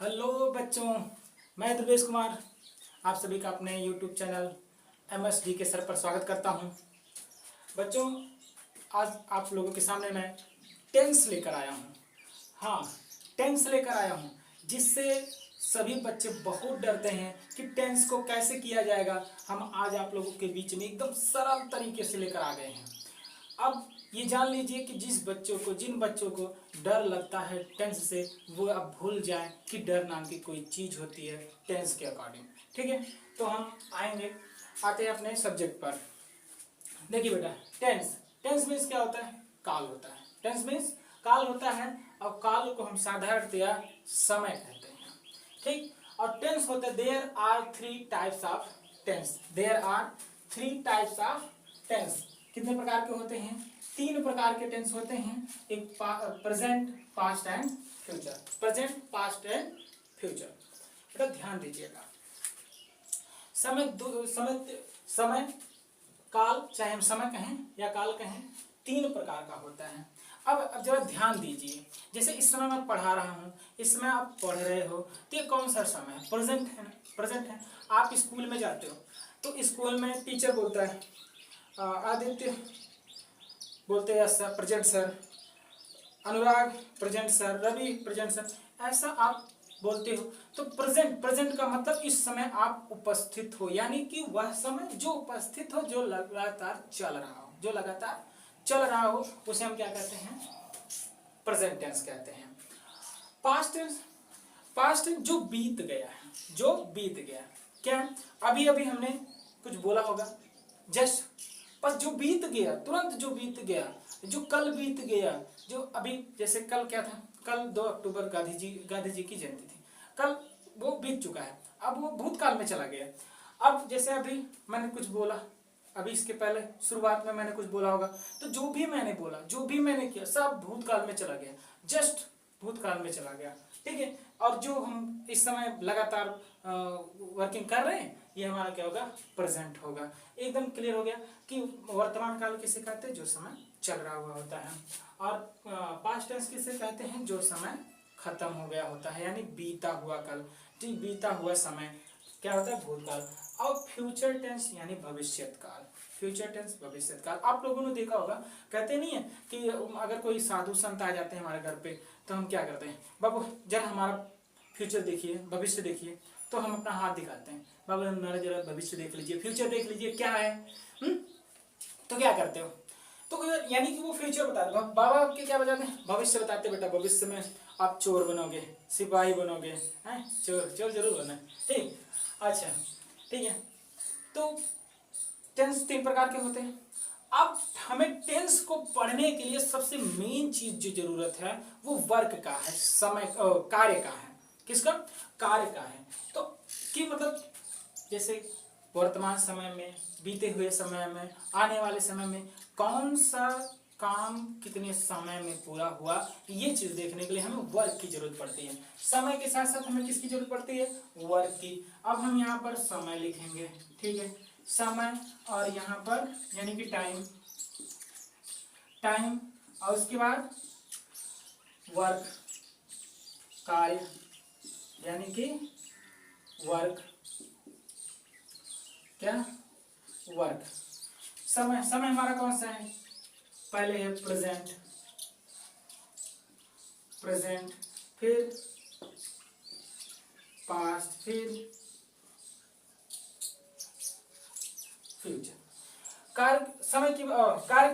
Hello बच्चों, मैं ध्रुवेश कुमार आप सभी का अपने YouTube चैनल MSD के सर पर स्वागत करता हूं। बच्चों, आज आप लोगों के सामने मैं टेंस लेकर आया हूं। हाँ, टेंस लेकर आया हूं, जिससे सभी बच्चे बहुत डरते हैं कि टेंस को कैसे किया जाएगा। हम आज आप लोगों के बीच में एकदम सरल तरीके से लेकर आ गए हैं। अब ये जान लीजिए कि जिन बच्चों को डर लगता है टेंस से, वो अब भूल जाएं कि डर नाम की कोई चीज़ होती है टेंस के अकॉर्डिंग। ठीक है, तो हम आते हैं अपने सब्जेक्ट पर। देखिए बेटा, टेंस टेंस मीन्स क्या होता है? काल होता है। टेंस मीन्स काल होता है, और काल को हम साधारणतया समय कहते हैं। ठीक, और टेंस होता है, there are three types of tense. There are three types of tense. कितने प्रकार के होते हैं? तीन प्रकार के टेंस होते हैं। एक present, past and future. Present, past and future. बेटा ध्यान दीजिएगा, समय काल, चाहे हम समय कहें या काल कहें, तीन प्रकार का होता है। अब जरा ध्यान दीजिए, जैसे इस समय मैं पढ़ा रहा हूँ, इस समय आप पढ़ रहे हो, तो ये कौन सा समय है? प्रेजेंट है ना, प्रेजेंट है। आप स्कूल में जाते हो तो स्कूल में टीचर बोलता है, आदित्य बोलते हैं sir, present sir. Anurag present sir. Ravi present sir. ऐसा आप बोलते हो। तो प्रेजेंट का मतलब इस समय आप उपस्थित हो, यानी कि वह समय जो उपस्थित हो, जो लगातार चल रहा हो, उसे हम क्या कहते हैं? प्रेजेंट टेंस कहते हैं। पास्ट टेंस जो बीत गया है। क्या? अभी अभी हमने कुछ बोला होगा, जस्ट, पर जो बीत गया, तुरंत जो बीत गया, जो कल बीत गया, जो अभी, जैसे कल क्या था? कल 2 अक्टूबर गांधी जी की जयंती थी। कल वो बीत चुका है, अब वो भूतकाल में चला गया। अब जैसे अभी मैंने कुछ बोला, अभी इसके पहले शुरुआत में मैंने कुछ बोला होगा, तो जो भी मैंने बोला, जो भी मैंने किया, सब भूतकाल में चला गया, जस्ट भूतकाल में चला गया। ठीक है, और जो हम इस समय लगातार वर्किंग कर रहे हैं, ये हमारा क्या होगा? प्रेजेंट होगा। एकदम क्लियर हो गया कि वर्तमान काल किसे कहते हैं? जो समय चल रहा हुआ होता है। और पास्ट टेंस किसे कहते हैं? जो समय खत्म हो गया होता है, यानी बीता हुआ कल। ठीक, बीता हुआ समय क्या होता है? भूतकाल। और फ्यूचर टेंस यानी भविष्यत काल। फ्यूचर टेंस भविष्यत काल। आप लोगों ने देखा होगा, कहते नहीं है कि अगर कोई साधु संत आ जाते हैं हमारे घर पे, तो हम क्या करते हैं? बाबू जरा हमारा फ्यूचर देखिए, भविष्य देखिए। तो हम अपना हाथ दिखाते हैं, बाबू हमारा जरा भविष्य देख लीजिए, फ्यूचर देख लीजिए क्या है। तो क्या करते हो? तो यानी कि वो फ्यूचर बताते, बाबा आपके क्या बताते हैं? भविष्य बताते। बेटा भविष्य में आप चोर बनोगे, सिपाही बनोगे, हैं? चोर जरूर बनना। ठीक, अच्छा, ठीक है। तो टेंस तीन प्रकार के होते हैं। अब हमें टेंस को पढ़ने के लिए सबसे मेन चीज जो जरूरत है, वो वर्क का है, समय कार्य का है। किसका? कार्य का है। तो कि मतलब जैसे वर्तमान समय में, बीते हुए समय में, आने वाले समय में कौन सा काम कितने समय में पूरा हुआ, ये चीज देखने के लिए हमें वर्क की जरूरत पड़ती है। समय के साथ साथ हमें किसकी जरूरत पड़ती है? वर्क की। अब हम यहाँ पर समय लिखेंगे, ठीक है, समय, और यहाँ पर यानी कि टाइम, और उसके बाद वर्क, कार्य, यानी कि वर्क, क्या? वर्क। समय हमारा कौन सा है? पहले है प्रेजेंट, फिर पास्ट, फिर फ्यूचर। कार्य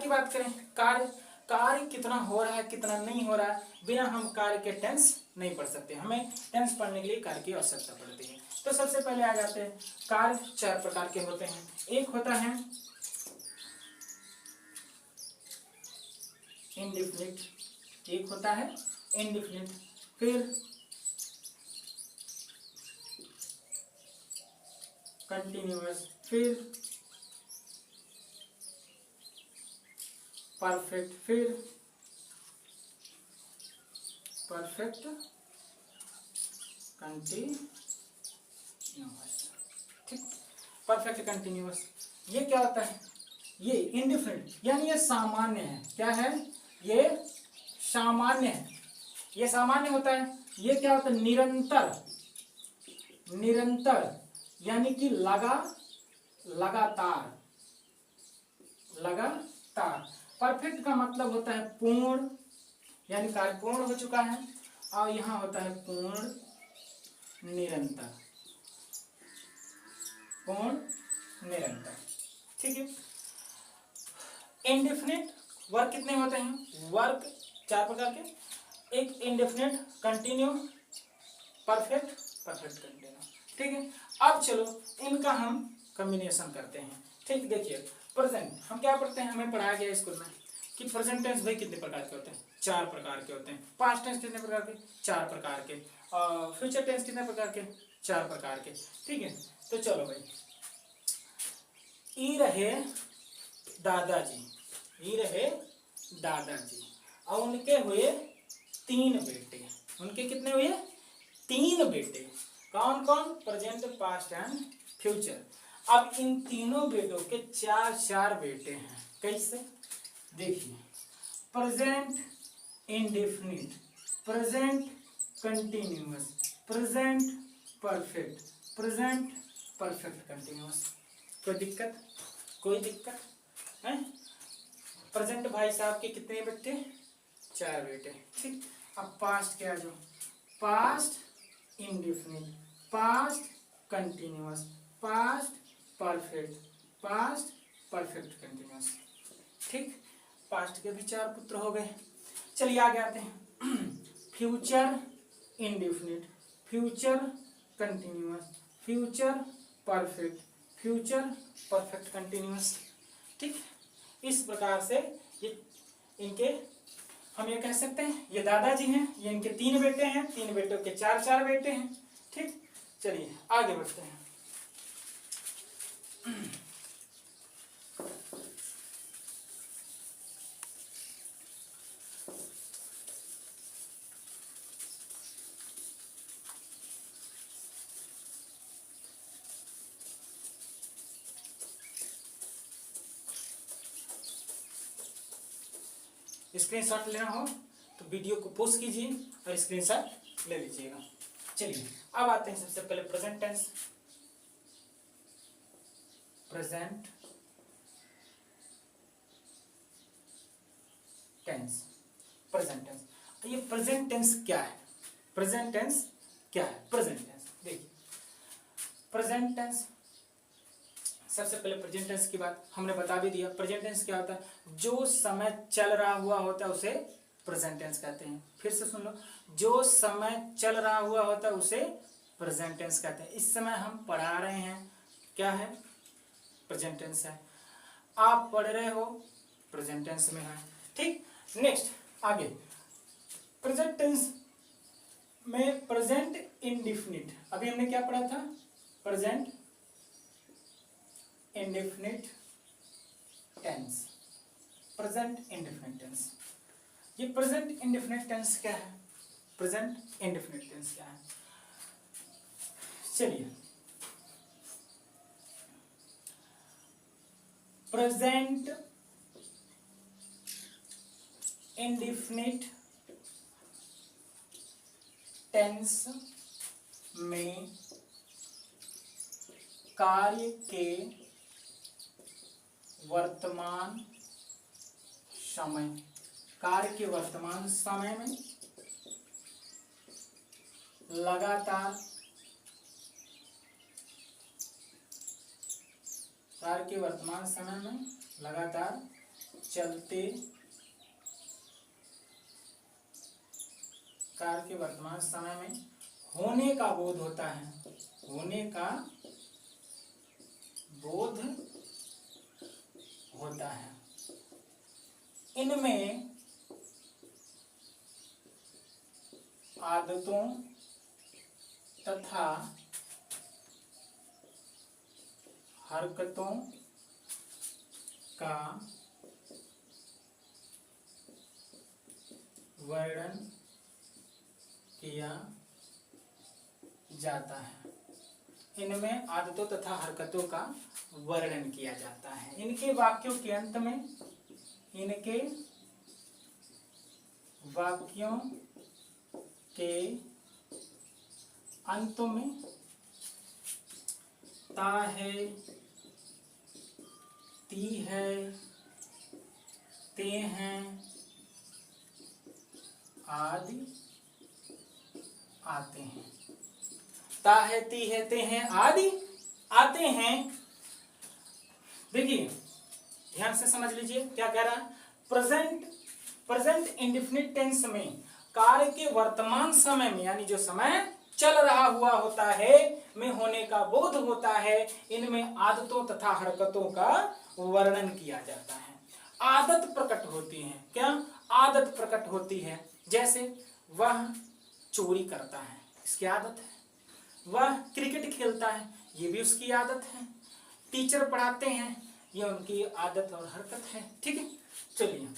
की बात करें, कार्य कितना हो रहा है, कितना नहीं हो रहा है, बिना हम कार्य के टेंस नहीं पढ़ सकते। हमें टेंस पढ़ने के लिए कार्य की आवश्यकता पड़ती है। तो सबसे पहले आ जाते हैं कार्य। 4 प्रकार के होते हैं। एक होता है इंडेफिनिट, फिर कंटिन्यूअस, फिर परफेक्ट, फिर परफेक्ट कंटिन्यूअस। ठीक, परफेक्ट कंटिन्यूअस। ये क्या होता है? ये इंडिफरेंट, यानी ये सामान्य है। क्या है? ये सामान्य है। ये सामान्य होता है, ये क्या होता है? निरंतर, निरंतर यानी कि लगातार, लगातार। परफेक्ट का मतलब होता है पूर्ण, यानी कार्य पूर्ण हो चुका है, और यहां होता है पूर्ण निरंतर, पूर्ण निरंतर। ठीक है। इंडेफिनिट वर्क कितने होते हैं? वर्क 4 प्रकार के। एक indefinite continue, perfect, perfect continue. ठीक है। अब चलो इनका हम कॉम्बिनेशन करते हैं। ठीक, देखिए प्रेजेंट हम क्या पढ़ते हैं, हमें पढ़ाया गया स्कूल में कि प्रेजेंट टेंस भाई कितने प्रकार के होते हैं? 4 प्रकार के होते हैं। पास्ट टेंस कितने प्रकार के? 4 प्रकार के। और फ्यूचर टेंस कितने प्रकार के? 4 प्रकार के। ठीक है। तो चलो भाई, ई रहे दादाजी, ई रहे दादाजी, और उनके हुए 3 बेटे। उनके कितने हुए? 3 बेटे। कौन कौन? Present, past and future. अब इन तीनों बेटों के 4 बेटे हैं। कैसे? देखिए, present indefinite, present continuous, present perfect, present perfect continuous. कोई दिक्कत? कोई दिक्कत है? प्रेजेंट भाई साहब के कितने बेटे? 4 बेटे। ठीक। अब पास्ट के आ जाओ। Past indefinite, past continuous, past perfect, past perfect continuous. ठीक। पास्ट के भी 4 पुत्र हो गए। चलिए आगे आते हैं। Future indefinite, future continuous, future perfect, future perfect continuous. ठीक। इस प्रकार से ये इनके हम ये कह सकते हैं, ये दादाजी हैं, ये इनके 3 बेटे हैं, 3 बेटों के 4 बेटे हैं। ठीक। चलिए आगे बढ़ते हैं। स्क्रीनशॉट लेना हो तो वीडियो को पोस्ट कीजिए और स्क्रीनशॉट ले लीजिएगा। चलिए अब आते हैं सबसे पहले present tense. Present tense, present tense. ये प्रेजेंट टेंस क्या है? प्रेजेंट टेंस क्या है? प्रेजेंट टेंस देखिए, प्रेजेंट टेंस सबसे पहले प्रेजेंट टेंस की बात हमने बता भी दिया। प्रेजेंट टेंस क्या होता है? जो समय चल रहा हुआ होता है उसे प्रेजेंट टेंस कहते हैं। फिर से सुन लो, जो समय चल रहा हुआ होता है उसे प्रेजेंट टेंस कहते हैं। इस समय हम पढ़ा रहे हैं, क्या है? प्रेजेंट टेंस है। आप पढ़ रहे हो, प्रेजेंट टेंस में है। ठीक। नेक्स्ट आगे, प्रेजेंट टेंस में प्रेजेंट इंडेफिनिट, अभी हमने क्या पढ़ा था? Present indefinite tense, present indefinite tense. ये प्रेजेंट इंडेफिनिट टेंस क्या है? प्रेजेंट इंडेफिनिट टेंस क्या है? चलिए, प्रेजेंट इंडेफिनिट टेंस में कार्य के वर्तमान समय, कार्य के वर्तमान समय में लगातार, कार्य के वर्तमान समय में लगातार चलते, कार्य के वर्तमान समय में होने का बोध होता है, होने का बोध होता है। इनमें आदतों तथा हरकतों का वर्णन किया जाता है। इनमें आदतों तथा हरकतों का वर्णन किया जाता है। इनके वाक्यों के अंत में, इनके वाक्यों के अंतों में ता है, ती है, ते हैं आदि आते हैं। ता है, ती है, ते हैं आदि आते हैं। देखिए ध्यान से समझ लीजिए क्या कह रहा है। प्रेजेंट इंडेफिनिट टेंस में कार्य के वर्तमान समय में, यानी जो समय चल रहा हुआ होता है में होने का बोध होता है, इनमें आदतों तथा हरकतों का वर्णन किया जाता है। आदत प्रकट होती है। क्या आदत प्रकट होती है? जैसे वह चोरी करता है, इसकी आदत है। वह क्रिकेट खेलता है, ये भी उसकी आदत है। टीचर पढ़ाते हैं, ये उनकी आदत और हरकत है। ठीक है, चलिए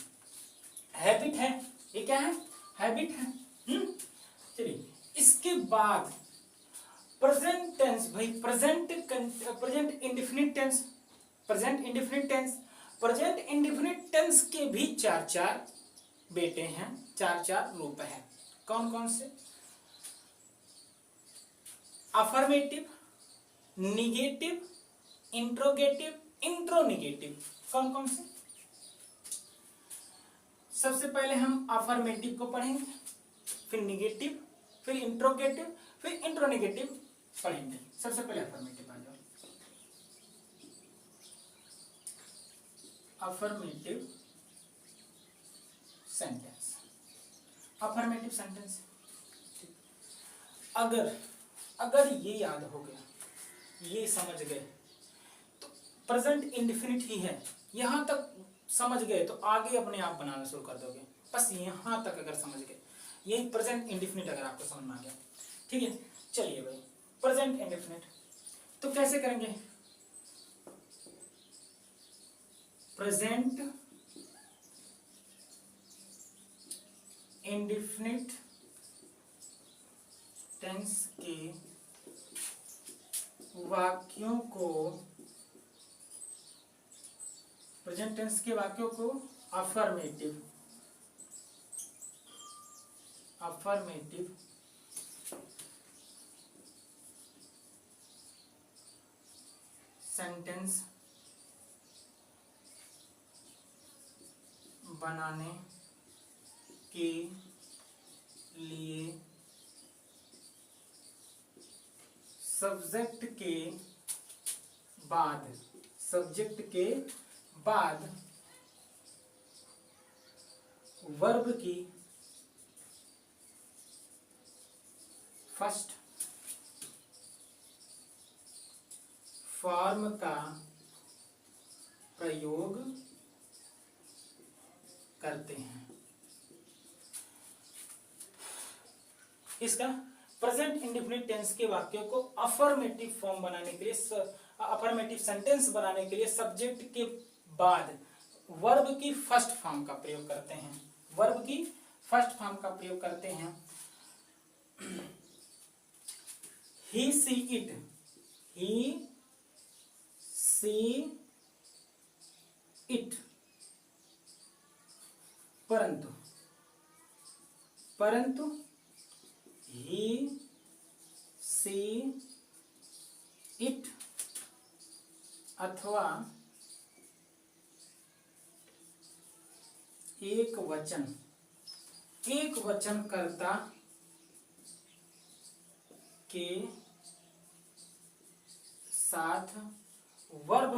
हैबिट है, ये क्या है? हैबिट है। चलिए इसके बाद प्रेजेंट टेंस, भाई present indefinite tense, present indefinite tense के भी चार बेटे हैं, चार रूप हैं। कौन कौन से? Affirmative, negative, interrogative, interronegative. कौन कौन से? सबसे पहले हम अफर्मेटिव को पढ़ेंगे, फिर निगेटिव, फिर इंट्रोगेटिव, फिर इंट्रोनिगेटिव पढ़ेंगे। सबसे पहले अफर्मेटिव आ जाओ। Affirmative sentence, affirmative sentence. अगर ये याद हो गया, ये समझ गए तो प्रेजेंट इंडेफिनिट ही है, यहां तक समझ गए तो आगे अपने आप बनाना शुरू कर दोगे। बस यहां तक अगर समझ गए, यही प्रेजेंट इंडेफिनिट अगर आपको समझ में आ गया, ठीक है। चलिए भाई प्रेजेंट इंडेफिनिट तो कैसे करेंगे? प्रेजेंट इंडेफिनिट टेंस के वाक्यों को, प्रेजेंट टेंस के वाक्यों को अफर्मेटिव सेंटेंस बनाने के लिए सब्जेक्ट के बाद वर्ब की फर्स्ट फॉर्म का प्रयोग करते हैं। इसका प्रेजेंट इंडेफिनिट टेंस के वाक्यों को अफर्मेटिव फॉर्म बनाने के लिए, अफर्मेटिव सेंटेंस बनाने के लिए सब्जेक्ट के बाद वर्ब की फर्स्ट फॉर्म का प्रयोग करते हैं। वर्ब की फर्स्ट फॉर्म का प्रयोग करते हैं। ही see it, he see it, परंतु ही सी इट अथवा एक वचनकर्ता के साथ वर्ब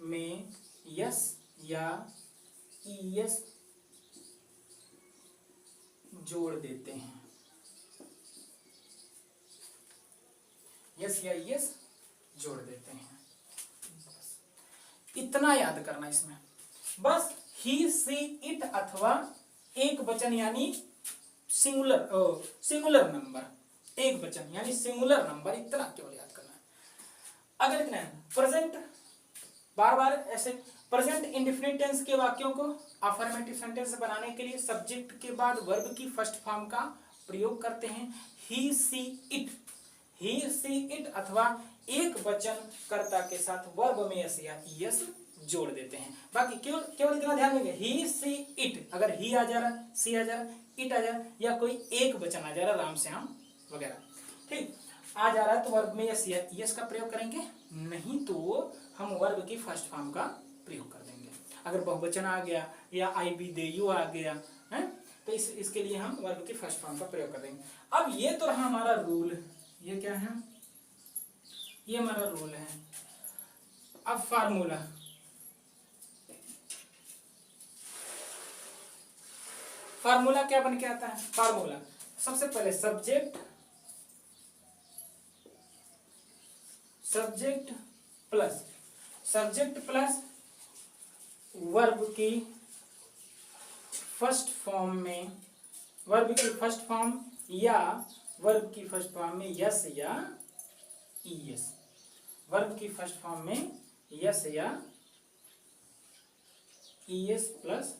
में यस या ईएस जोड़ देते हैं। यस या ईएस जोड़ देते हैं। इतना याद करना इसमें बस। ही सी इट अथवा एक वचन यानी सिंगुलर नंबर, एक वचन यानी सिंगुलर नंबर, इतना केवल याद करना है। अगर इतना प्रेजेंट बार बार ऐसे प्रेजेंट इंडेफिनिट टेंस के वाक्यों को अफर्मेटिव सेंटेंस बनाने के लिए सब्जेक्ट के बाद वर्ब की फर्स्ट फॉर्म का प्रयोग करते हैं। ही सी इट अथवा एक वचन कर्ता के साथ वर्ब में यस या ईएस जोड़ देते हैं। बाकी केवल इतना ध्यान देंगे, ही सी इट, अगर ही आ जा रहा, सी आ जा रहा, इट आ जा रहा, या कोई एक वचन आ जा रहा, आराम से हम वगैरह। ठीक, आ जा रहा है तो वर्ब में यस यस का प्रयोग करेंगे, नहीं तो हम वर्ब की फर्स्ट फॉर्म का प्रयोग कर देंगे। अगर बहुवचन आ गया या आई बी दे यू आ गया है तो इसके लिए हम वर्ब की फर्स्ट फॉर्म का प्रयोग कर देंगे। अब ये तो रहा हमारा रूल, ये क्या है, ये हमारा रूल है। अब फार्मूला, फार्मूला क्या बन के आता है, फार्मूला सबसे पहले सब्जेक्ट प्लस वर्ब की फर्स्ट फॉर्म में, वर्ब की फर्स्ट फॉर्म या वर्ब की फर्स्ट फॉर्म में यस या ईएस, वर्ब की फर्स्ट फॉर्म में यस या es plus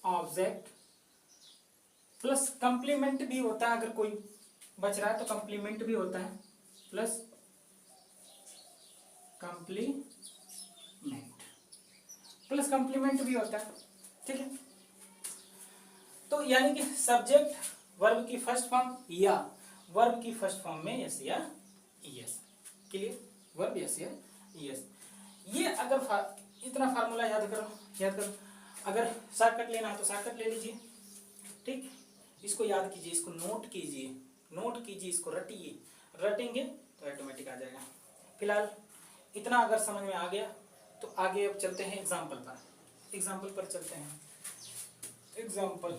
object plus complement भी होता है, अगर कोई बच रहा है तो कंप्लीमेंट भी होता है, प्लस कंप्लीमेंट भी होता है। ठीक है, तो यानी कि सब्जेक्ट वर्ब की फर्स्ट फॉर्म या वर्ब की फर्स्ट फॉर्म में यस या ईएस, क्लियर, वर्ब यस या ईएस। ये अगर इतना फार्मूला याद करो, अगर शॉर्टकट लेना है तो शॉर्टकट ले लीजिए। ठीक, इसको याद कीजिए, इसको नोट कीजिए, इसको रटिए, रटेंगे तो ऑटोमेटिक आ जाएगा। फिलहाल इतना अगर समझ में आ गया तो आगे अब चलते हैं एग्जाम्पल पर चलते हैं। एग्जाम्पल,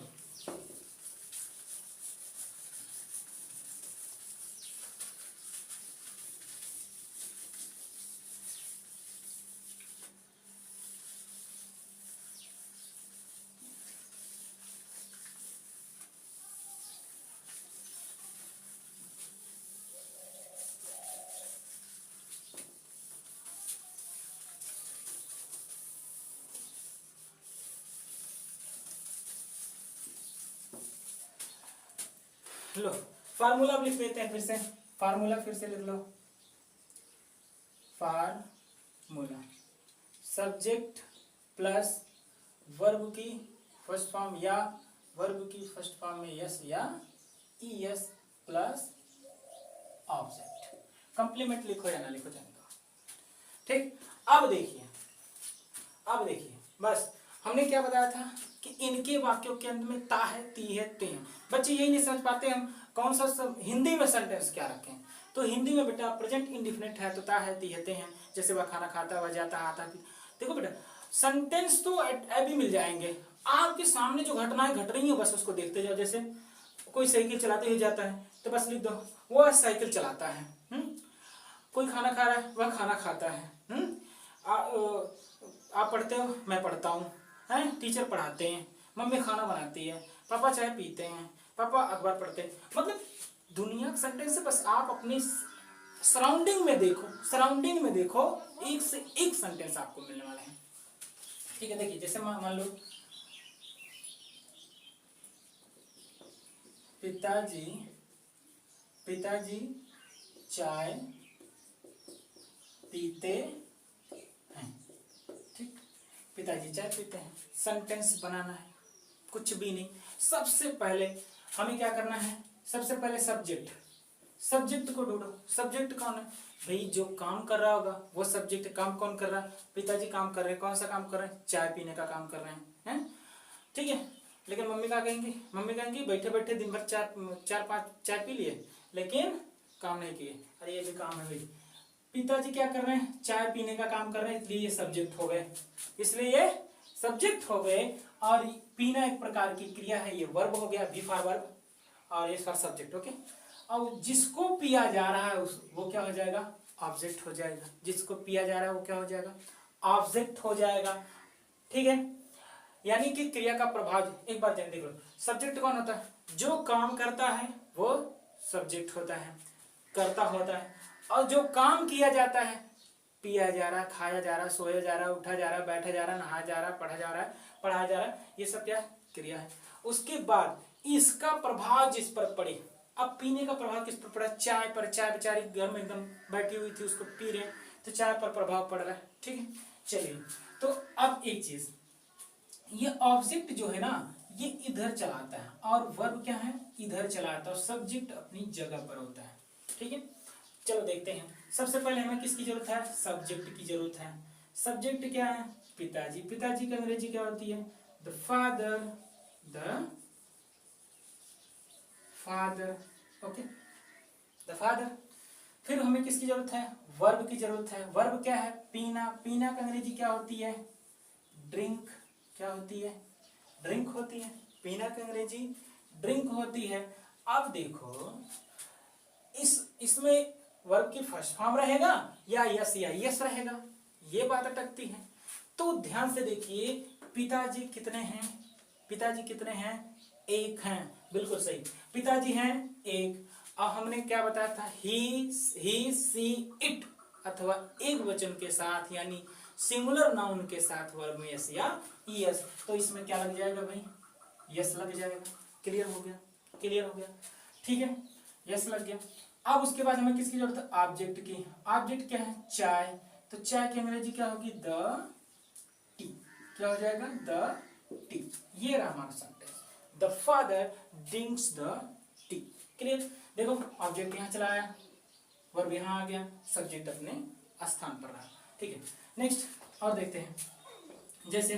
लो फार्मूला अब लिख देते हैं, फिर से फार्मूला फिर से लिख लो। फार्मूला सब्जेक्ट प्लस वर्ब की फर्स्ट फॉर्म या वर्ब की फर्स्ट फॉर्म में यस या ईएस प्लस ऑब्जेक्ट, कंप्लीमेंट लिखो या ना लिखो जाने दो। ठीक, अब देखिए बस हमने क्या बताया था कि इनके वाक्यों के अंत में ता है, ती है, ते हैं। बच्चे यही नहीं समझ पाते हम कौन सा सब हिंदी में सेंटेंस क्या रखें। तो हिंदी में बेटा प्रेजेंट इंडिफिनिट है तो ता है, ती है, ते हैं। जैसे वह खाना खाता, वह जाता, आता। देखो बेटा सेंटेंस तो अभी मिल जाएंगे, आपके सामने जो घटनाएं घट रही हैं बस उसको देखते जाओ। जैसे कोई साइकिल चलाते हुए जाता है तो बस लिख दो वह साइकिल चलाता है। कोई खाना खा रहा है, वह खाना खाता है। आप पढ़ते हो, मैं पढ़ता हूँ, हैं, टीचर पढ़ाते हैं, मम्मी खाना बनाती है, पापा चाय पीते हैं, पापा अखबार पढ़ते हैं। मतलब दुनिया का सेंटेंस से बस आप अपनी सराउंडिंग में देखो, एक से एक सेंटेंस आपको मिलने वाले हैं। ठीक है, देखिए जैसे मान लो पिताजी चाय पीते हैं। ठीक, पिताजी चाय पीते हैं, सेंटेंस बनाना है, कुछ भी नहीं। सबसे पहले हमें क्या करना है, सबसे पहले सब्जेक्ट को ढूंढो। सब्जेक्ट कौन है भाई, जो काम कर रहा होगा वो सब्जेक्ट। काम कौन कर रहा है, पिताजी काम कर रहे हैं। कौन सा काम कर रहे हैं, चाय पीने का काम कर रहे हैं। ठीक है, लेकिन मम्मी क्या कहेंगी, मम्मी कहेंगी बैठे बैठे दिन भर चार पांच चाय पी लिए लेकिन काम नहीं किए। अरे ये भी काम है भाई। पिताजी क्या कर रहे हैं, चाय पीने का काम कर रहे हैं, इसलिए ये सब्जेक्ट हो गए। और पीना एक प्रकार की क्रिया है, ये वर्ब हो गया, बी फॉर वर्ब, और ये फॉर सब्जेक्ट। ओके, अब जिसको पिया जा रहा है वो क्या हो जाएगा, ऑब्जेक्ट हो जाएगा। जिसको पिया जा रहा है वो क्या हो जाएगा, ऑब्जेक्ट हो जाएगा। ठीक है, यानी कि क्रिया का प्रभाव, एक बार ध्यान देखो, सब्जेक्ट कौन होता है, जो काम करता है वो सब्जेक्ट होता है, करता होता है। और जो काम किया जाता है, पिया जा रहा है, खाया जा रहा है, सोया जा रहा है, उठा जा रहा है, बैठा जा रहा है, नहाया जा रहा है, पढ़ा जा रहा है, पढ़ाया जा रहा है, ये सब क्या क्रिया है। उसके बाद इसका प्रभाव जिस पर पड़े, अब पीने का प्रभाव किस पर पड़ा, चाय पर। चाय बेचारी घर में एकदम बैठी हुई थी, उसको पी रहे, तो चाय पर प्रभाव पड़ रहा है। ठीक है, चलिए, तो अब एक चीज, ये ऑब्जेक्ट जो है ना, ये इधर चलाता है और वर्ब क्या है, इधर चलाता है और सब्जेक्ट अपनी जगह पर होता है। ठीक है, चलो देखते हैं। सबसे पहले हमें किसकी जरूरत है, सब्जेक्ट की जरूरत है। सब्जेक्ट क्या है, पिताजी। पिताजी की अंग्रेजी क्या होती है, the father, the father, okay, the father. फिर हमें किसकी जरूरत है, वर्ब की जरूरत है। वर्ब क्या है, पीना। पीना की अंग्रेजी क्या होती है, ड्रिंक। क्या होती है, ड्रिंक होती है। पीना की अंग्रेजी ड्रिंक होती है। अब देखो इसमें वर्ब की फर्स्ट फॉर्म रहेगा या यस या यस रहेगा, ये बात अटकती है। तो ध्यान से देखिए, पिताजी कितने हैं, पिताजी कितने हैं, एक हैं, बिल्कुल सही, पिताजी हैं एक। अब हमने क्या बताया था, ही सी इट अथवा एक वचन के साथ यानी सिंगुलर नाउन के साथ वर्ब में यस या यस, तो इसमें क्या लग जाएगा भाई, यस लग जाएगा। क्लियर हो गया, क्लियर हो गया, ठीक है, यस लग गया। अब उसके बाद हमें किसकी जरूरत है, ऑब्जेक्ट की। ऑब्जेक्ट क्या है, चाय। तो चाय की अंग्रेजी क्या होगी, द टी। क्या हो जाएगा, द टी। ये रहा हमारा sentence, the father drinks the T. Clear. देखो ऑब्जेक्ट यहाँ चला आया, वर्ब यहाँ आ गया, सब्जेक्ट अपने स्थान पर रहा। ठीक है, नेक्स्ट और देखते हैं। जैसे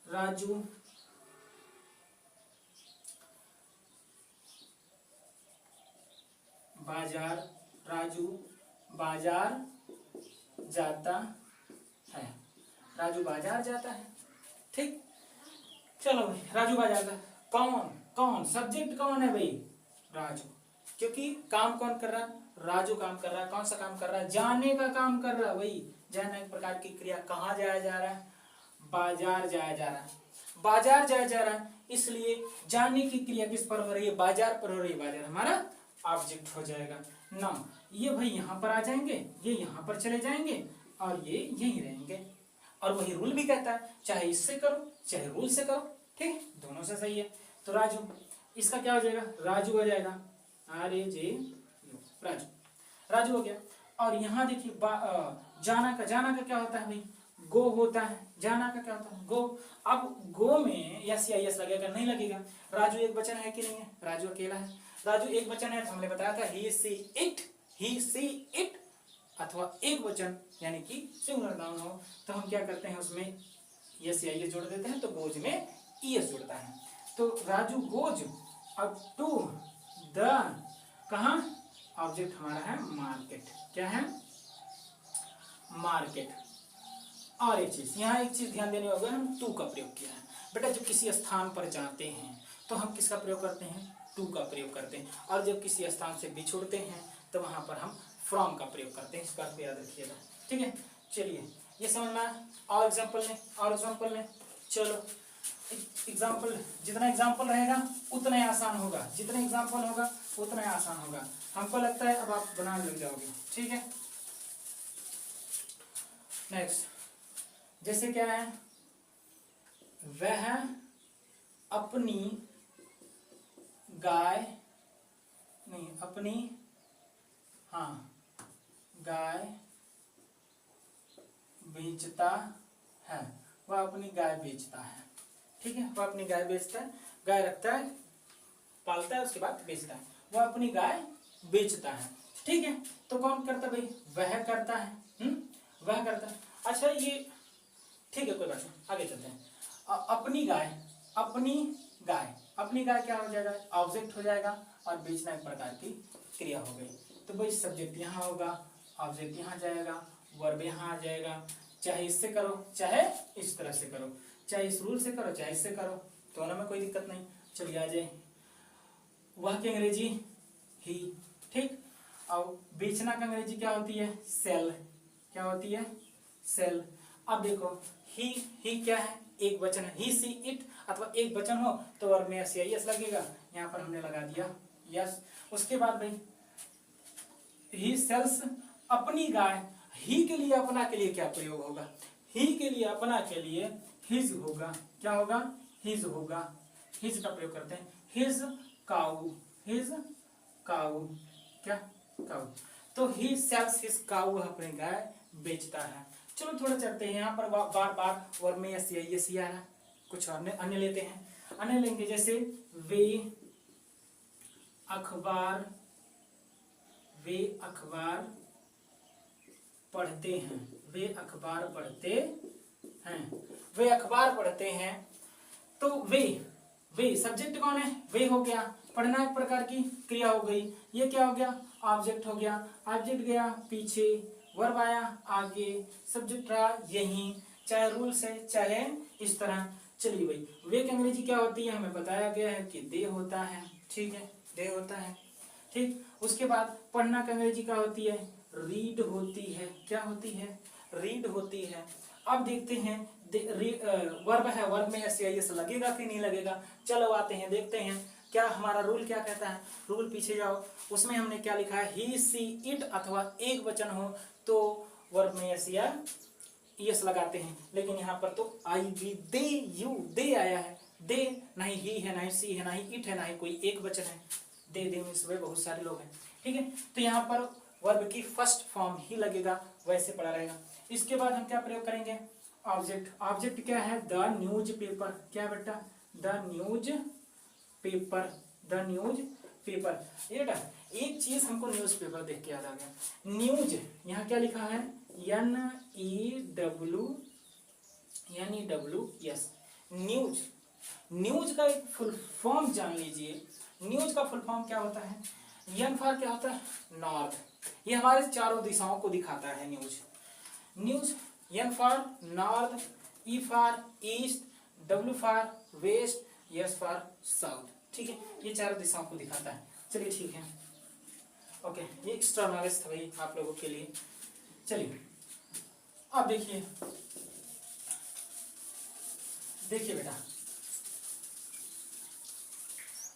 राजू बाजार, राजू बाजार जाता है, राजू बाजार जाता है। ठीक, चलो भाई, राजू बाजार जाता है। कौन कौन, सब्जेक्ट कौन है भाई, राजू, क्योंकि काम कौन कर रहा है, राजू काम कर रहा है। कौन सा काम कर रहा है, जाने का काम कर रहा है। वही जाना एक प्रकार की क्रिया, कहाँ जाया जा रहा है, बाजार जाया जा रहा है, बाजार जाया जा रहा है, इसलिए जाने की क्रिया किस पर हो रही है, बाजार पर हो रही है। बाजार हमारा ऑब्जेक्ट हो जाएगा। नाउ ये भाई यहाँ पर आ जाएंगे, ये यहाँ पर चले जाएंगे और ये यहीं रहेंगे। और वही रूल भी कहता है, चाहे इससे करो चाहे रूल से करो, ठीक है, दोनों से सही है। तो राजू, इसका क्या हो जाएगा, राजू हो जाएगा, RAJ राजू, राजू हो गया। और यहाँ देखिए जाना का क्या होता है भाई, गो होता है। जाना का क्या होता है, गो। अब गो में यस या यस लगेगा, नहीं लगेगा। राजू एक वचन है कि नहीं है, राजू अकेला है। राजू एक वचन है तो हमने बताया था ही सी इट अथवा एक वचन यानी कि सिंगुलर नाउन हो तो हम क्या करते हैं, उसमें यस या यस जोड़ देते हैं, तो गोज में ईएस जुड़ता है। तो Raju goes up to the, कहाँ, ऑब्जेक्ट हमारा है मार्केट। क्या है, मार्केट। और एक चीज, यहाँ एक चीज ध्यान देने होगा, हम टू का प्रयोग किया है। बेटा जब किसी स्थान पर जाते हैं तो हम किसका प्रयोग करते हैं, टू का प्रयोग करते हैं। और जब किसी स्थान से बिछुड़ते हैं तो वहां पर हम फ्रॉम का प्रयोग करते हैं। इस बात को याद रखिएगा, ठीक है। चलिए ये समझना। और एग्जाम्पल लें, और एग्जाम्पल लें। चलो एग्जाम्पल, जितना एग्जाम्पल रहेगा उतना ही आसान होगा, जितना एग्जाम्पल होगा उतना ही आसान होगा। हमको लगता है अब आप बनाने लग जाओगे, ठीक है। नेक्स्ट, जैसे क्या है, वह अपनी गाय, नहीं अपनी, हाँ गाय बेचता है, वह अपनी गाय बेचता है, ठीक है। वह अपनी गाय बेचता है, गाय रखता है, पालता है, उसके बाद बेचता है। वह अपनी गाय बेचता है, ठीक है। तो कौन करता भाई, वह करता है, वह करता है। अच्छा ये ठीक है, कोई बात नहीं, आगे चलते हैं। अपनी गाय, अपनी गाय, अपनी गाय क्या हो जाएगा, ऑब्जेक्ट हो जाएगा और बेचना एक प्रकार की क्रिया हो गई। तो भाई सब्जेक्ट यहाँ होगा, ऑब्जेक्ट यहाँ जाएगा, वर्ब यहाँ आ जाएगा। चाहे इससे करो चाहे इस तरह से करो, चाहे इस रूल से करो चाहे इससे करो, दोनों में कोई दिक्कत नहीं। चलिए आ जाए, वह की अंग्रेजी ही, ठीक। और बेचना का अंग्रेजी क्या होती है, सेल। क्या होती है, सेल। अब देखो ही क्या है, एक वचन है, ही सी इट अथवा एक वचन हो तो वर्ब में यस या यस लगेगा। यहाँ पर हमने लगा दिया यस। उसके बाद भाई ही सेल्स अपनी गाय, ही के लिए अपना के लिए क्या प्रयोग होगा, ही के लिए अपना के लिए हिज होगा। क्या होगा, हिज होगा, हिज का प्रयोग करते हैं। हिज काऊ, हिज काऊ, क्या काऊ। तो ही सेल्स हिज काऊ, अपनी गाय बेचता है। चलो थोड़ा चलते हैं, यहाँ पर बार बार वर्ब में यस या यस आ रहा है, कुछ अन्य अन्य लेते हैं, अन्य लेंगे जैसे वे अखबार पढ़ते हैं, वे अखबार पढ़ते हैं, वे अखबार पढ़ते हैं। तो वे सब्जेक्ट कौन है, वे हो गया, पढ़ना एक प्रकार की क्रिया हो गई, ये क्या हो गया, ऑब्जेक्ट हो गया, ऑब्जेक्ट गया पीछे, वर्ब आया आगे, सब्जेक्ट रहा यहीं, चाहे रूल से चाहे इस तरह। चलिए भाई, वे की अंग्रेजी क्या होती है, हमें बताया गया है कि दे होता है, ठीक है, दे होता है, ठीक। उसके बाद पढ़ना की अंग्रेजी क्या होती है, रीड होती है, क्या होती है, रीड होती है। अब देखते हैं वर्ब है, वर्ब में एस आई एस लगेगा कि नहीं लगेगा, चलो आते हैं देखते हैं क्या हमारा रूल क्या कहता है। रूल पीछे जाओ, उसमें हमने क्या लिखा है, ही सी इट अथवा एक वचन हो तो वर्ब में एस या यस लगाते हैं, लेकिन यहाँ पर तो आई वी दे यू, दे आया है, दे नहीं ही है, नहीं सी है, नहीं इट है, नहीं कोई एक वचन है, दे दे मीन्स वे बहुत सारे लोग हैं, ठीक है। तो यहाँ पर वर्ब की फर्स्ट फॉर्म ही लगेगा, वैसे पड़ा रहेगा। इसके बाद हम क्या प्रयोग करेंगे, ऑब्जेक्ट। ऑब्जेक्ट क्या है, द न्यूज पेपर, क्या बेटा, the news paper, the news paper. ये बेटा एक चीज हमको न्यूज पेपर देख के याद आ गया, न्यूज यहाँ क्या लिखा है, NEW यस, न्यूज। न्यूज का एक फुल फॉर्म जान लीजिए, न्यूज का फुल फॉर्म क्या होता है, N फॉर क्या होता है, नॉर्थ, ये हमारे चारों दिशाओं को दिखाता है news. News N for north, E for east, W for west, S for south, ठीक है, ये चारों दिशाओं को दिखाता है। चलिए ठीक है, ओके, ये एक्स्ट्रा नॉलेज था भाई आप लोगों के लिए। चलिए अब देखिए, देखिए बेटा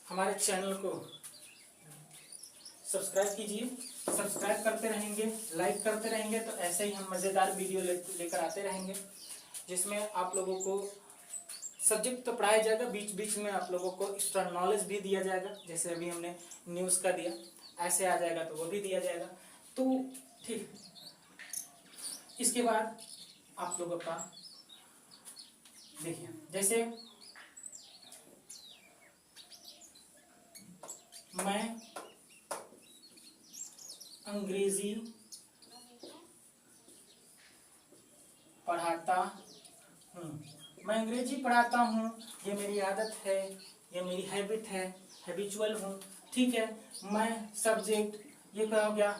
हमारे चैनल को सब्सक्राइब कीजिए, सब्सक्राइब करते रहेंगे, लाइक करते रहेंगे, तो ऐसे ही हम मज़ेदार वीडियो लेकर आते रहेंगे, जिसमें आप लोगों को सब्जेक्ट तो पढ़ाया जाएगा, बीच बीच में आप लोगों को एक्स्ट्रा नॉलेज भी दिया जाएगा, जैसे अभी हमने न्यूज़ का दिया, ऐसे आ जाएगा तो वो भी दिया जाएगा। तो ठीक, इसके बाद आप लोगों का देखिए, जैसे मैं अंग्रेजी पढ़ाता हूँ, मैं अंग्रेजी पढ़ाता हूँ, ये मेरी आदत है, ये मेरी हैबिट है, हैबिचुअल हूँ, ठीक है। मैं सब्जेक्ट, ये क्या हो गया,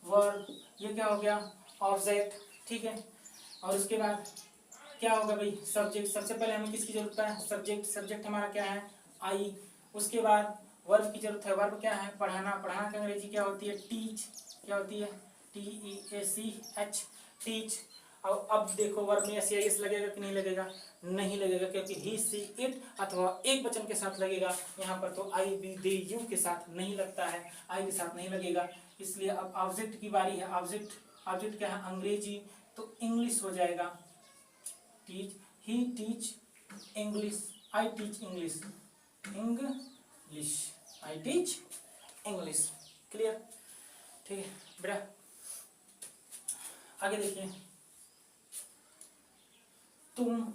वर्ब, ये क्या हो गया, ऑब्जेक्ट, ठीक है। और उसके बाद क्या होगा भाई, सब्जेक्ट, सबसे पहले हमें किसकी जरूरत है, सब्जेक्ट, सब्जेक्ट हमारा क्या है, आई। उसके बाद वर्ब की जरूरत है, वर्ब क्या है, पढ़ाना, पढ़ाना की अंग्रेजी क्या होती है, टीच, क्या होती है, TEACH, टीच। और अब देखो वर्ब में एस लगेगा कि नहीं लगेगा, नहीं लगेगा, क्योंकि ही सी इट अथवा एक वचन के साथ लगेगा, यहाँ पर तो आई बी दे यू के साथ नहीं लगता है, आई के साथ नहीं लगेगा, इसलिए अब ऑब्जेक्ट की बारी है। ऑब्जेक्ट, ऑब्जेक्ट क्या है, अंग्रेजी, तो इंग्लिश हो जाएगा, teach, he teach English, I teach English, English, I teach English, clear, ठीक है बेटा। आगे देखिए, तुम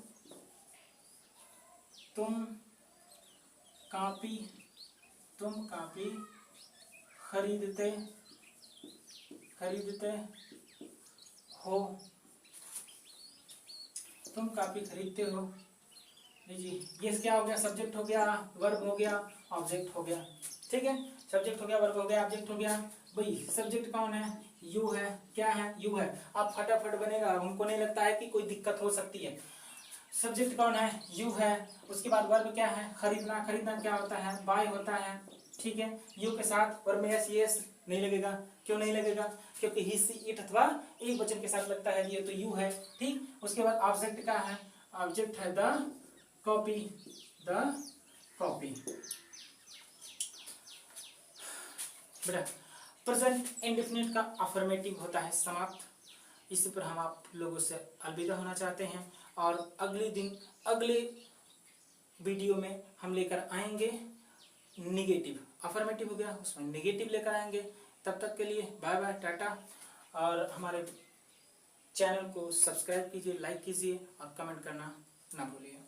कापी खरीदते हो, तुम कापी खरीदते हो, लीजिए ये क्या हो गया, सब्जेक्ट हो गया, वर्ब हो गया, ऑब्जेक्ट हो गया, ठीक है, सब्जेक्ट हो गया, वर्ब हो गया, ऑब्जेक्ट हो गया। भाई सब्जेक्ट कौन है, यू है, क्या है, यू है। अब फटाफट बनेगा, हमको नहीं लगता है कि कोई दिक्कत हो सकती है। सब्जेक्ट कौन है, यू है। उसके बाद वर्ब क्या है, खरीदना, खरीदना क्या होता है, बाय होता है, ठीक है। यू के साथ वर्ब में एस नहीं लगेगा, क्यों नहीं लगेगा, क्योंकि ही सी इट अथवा एक वचन के साथ लगता है, ये तो यू है, ठीक। उसके बाद ऑब्जेक्ट क्या है, ऑब्जेक्ट है द कॉपी, बेटा। प्रेजेंट इंडेफिनिट का अफर्मेटिव होता है समाप्त। इसी पर हम आप लोगों से अलविदा होना चाहते हैं, और अगले वीडियो में हम लेकर आएंगे निगेटिव, अफर्मेटिव हो गया, उसमें निगेटिव लेकर आएंगे। तब तक के लिए बाय बाय, टाटा। और हमारे चैनल को सब्सक्राइब कीजिए, लाइक कीजिए और कमेंट करना ना भूलिए।